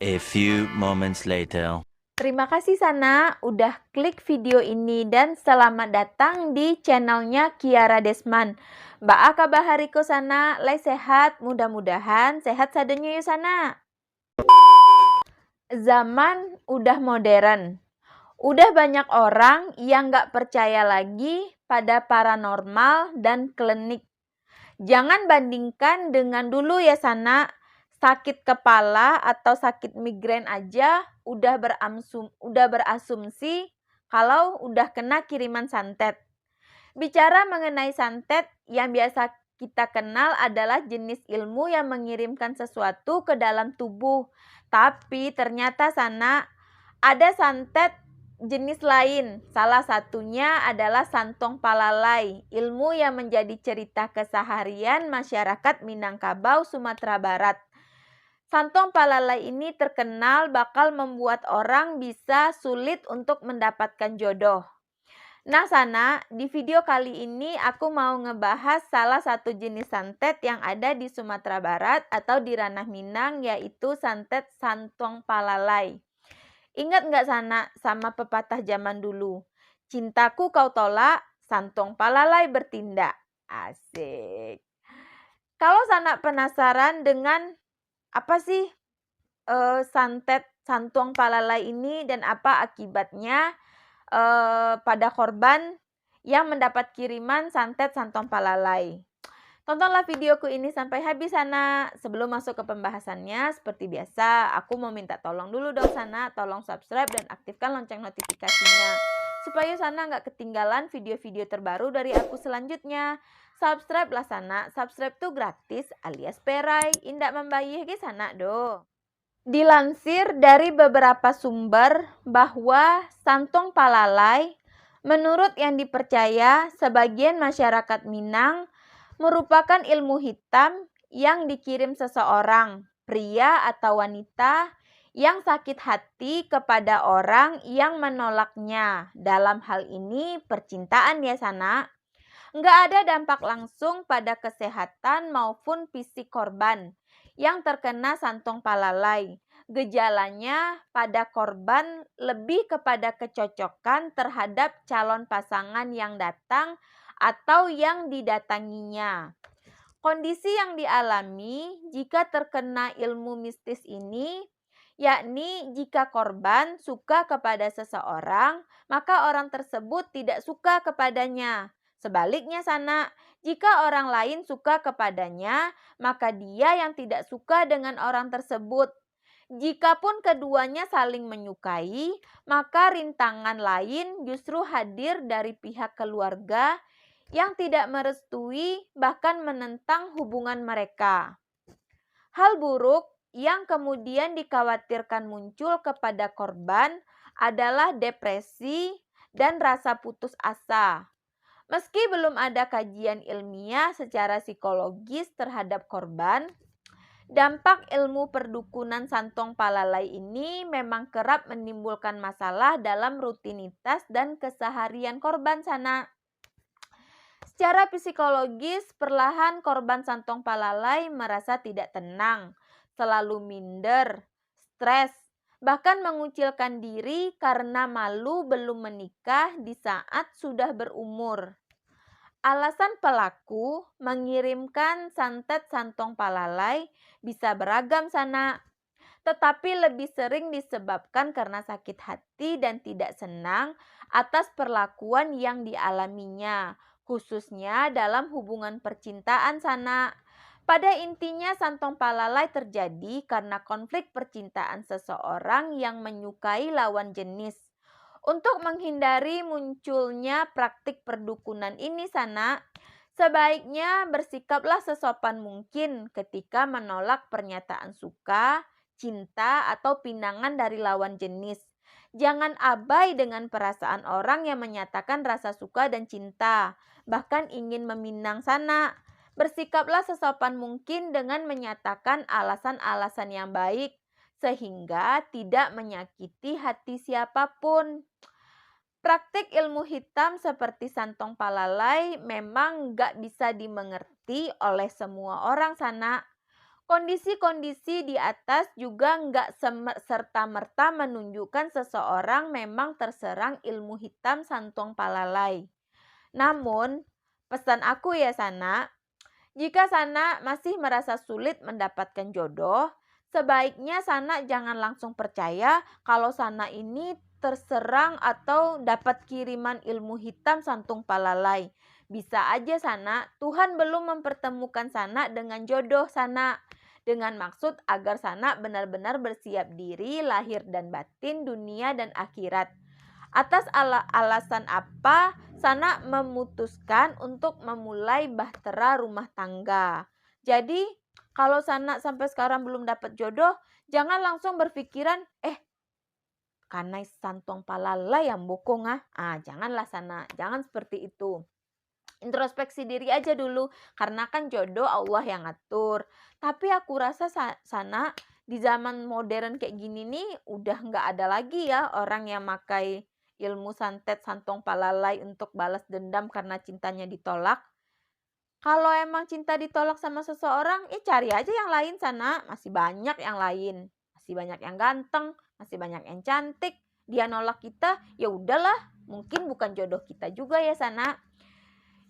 A few moments later. Terima kasih Sana udah klik video ini dan selamat datang di channelnya Kiara Desman. Mbak kabar hariko Sana, lay sehat, mudah-mudahan sehat sadenya yuk Sana. Zaman udah modern. Udah banyak orang yang gak percaya lagi pada paranormal dan klinik. Jangan bandingkan dengan dulu ya Sana. Sakit kepala atau sakit migrain aja udah berasumsi kalau udah kena kiriman santet. Bicara mengenai santet, yang biasa kita kenal adalah jenis ilmu yang mengirimkan sesuatu ke dalam tubuh. Tapi ternyata Sana ada santet jenis lain. Salah satunya adalah santong palalai, ilmu yang menjadi cerita keseharian masyarakat Minangkabau, Sumatera Barat. Santong palalai ini terkenal bakal membuat orang bisa sulit untuk mendapatkan jodoh. Nah Sana, di video kali ini aku mau ngebahas salah satu jenis santet yang ada di Sumatera Barat atau di ranah Minang, yaitu santet santong palalai. Ingat nggak Sana sama pepatah zaman dulu? Cintaku kau tolak, santong palalai bertindak. Asik. Kalau Sana penasaran dengan apa sih santet santong palalai ini dan apa akibatnya pada korban yang mendapat kiriman santet santong palalai? Tontonlah videoku ini sampai habis Sana. Sebelum masuk ke pembahasannya, seperti biasa, aku mau minta tolong dulu dong Sana. Tolong subscribe dan aktifkan lonceng notifikasinya. Supaya Sana nggak ketinggalan video-video terbaru dari aku selanjutnya. Subscribe lah Sana. Subscribe tuh gratis alias perai. Indak membayar ke Sana do. Dilansir dari beberapa sumber bahwa santong palalai, menurut yang dipercaya sebagian masyarakat Minang, merupakan ilmu hitam yang dikirim seseorang, pria atau wanita, yang sakit hati kepada orang yang menolaknya. Dalam hal ini percintaan ya Sana. Nggak ada dampak langsung pada kesehatan maupun fisik korban yang terkena santong palalai. Gejalanya pada korban lebih kepada kecocokan terhadap calon pasangan yang datang atau yang didatanginya. Kondisi yang dialami jika terkena ilmu mistis ini, yakni jika korban suka kepada seseorang, maka orang tersebut tidak suka kepadanya. Sebaliknya Sana, jika orang lain suka kepadanya, maka dia yang tidak suka dengan orang tersebut. Jikapun keduanya saling menyukai, maka rintangan lain justru hadir dari pihak keluarga yang tidak merestui bahkan menentang hubungan mereka. Hal buruk yang kemudian dikhawatirkan muncul kepada korban adalah depresi dan rasa putus asa. Meski belum ada kajian ilmiah secara psikologis terhadap korban, dampak ilmu perdukunan santong palalai ini memang kerap menimbulkan masalah dalam rutinitas dan keseharian korban Sana. Secara psikologis, perlahan korban santong palalai merasa tidak tenang, selalu minder, stres, bahkan mengucilkan diri karena malu belum menikah di saat sudah berumur. Alasan pelaku mengirimkan santet santong palalai bisa beragam Sana, tetapi lebih sering disebabkan karena sakit hati dan tidak senang atas perlakuan yang dialaminya, khususnya dalam hubungan percintaan Sana. Pada intinya santong palalai terjadi karena konflik percintaan seseorang yang menyukai lawan jenis. Untuk menghindari munculnya praktik perdukunan ini Sana, sebaiknya bersikaplah sesopan mungkin ketika menolak pernyataan suka, cinta, atau pinangan dari lawan jenis. Jangan abai dengan perasaan orang yang menyatakan rasa suka dan cinta, bahkan ingin meminang Sana. Bersikaplah sesopan mungkin dengan menyatakan alasan-alasan yang baik, sehingga tidak menyakiti hati siapapun. Praktik ilmu hitam seperti santong palalai memang gak bisa dimengerti oleh semua orang Sana. Kondisi-kondisi di atas juga nggak serta-merta menunjukkan seseorang memang terserang ilmu hitam santong palalai. Namun, pesan aku ya Sana, jika Sana masih merasa sulit mendapatkan jodoh, sebaiknya Sana jangan langsung percaya kalau Sana ini terserang atau dapat kiriman ilmu hitam santung palalai. Bisa aja Sana, Tuhan belum mempertemukan Sana dengan jodoh Sana. Dengan maksud agar Sana benar-benar bersiap diri lahir dan batin, dunia dan akhirat. Atas alasan apa Sana memutuskan untuk memulai bahtera rumah tangga. Jadi, kalau Sana sampai sekarang belum dapat jodoh, jangan langsung berpikiran, karena santong palala yang bokong janganlah Sana, jangan seperti itu. Introspeksi diri aja dulu, karena kan jodoh Allah yang ngatur. Tapi aku rasa Sana di zaman modern kayak gini nih udah nggak ada lagi ya orang yang makai ilmu santet santong palalai untuk balas dendam karena cintanya ditolak. Kalau emang cinta ditolak sama seseorang, cari aja yang lain Sana. Masih banyak yang lain. Masih banyak yang ganteng, masih banyak yang cantik. Dia nolak kita, ya udahlah, mungkin bukan jodoh kita juga ya Sana.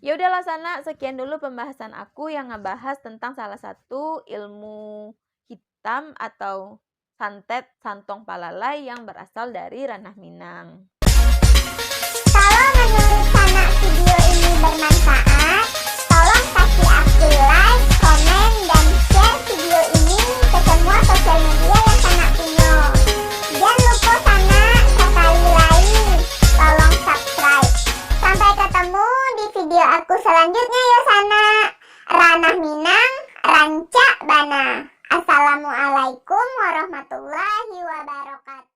Ya udahlah Sana, sekian dulu pembahasan aku yang ngebahas tentang salah satu ilmu hitam atau santet santong palalai yang berasal dari ranah Minang. Kalau menurut Sana video ini bermanfaat, tolong kasih aku like, komen, dan share video ini ke semua sosial media yang Sana punya. Jangan lupa Sana sekali lagi, tolong subscribe. Sampai ketemu di video aku selanjutnya ya Sana. Ranah Minang, Rancak Bana. Assalamualaikum warahmatullahi wabarakatuh.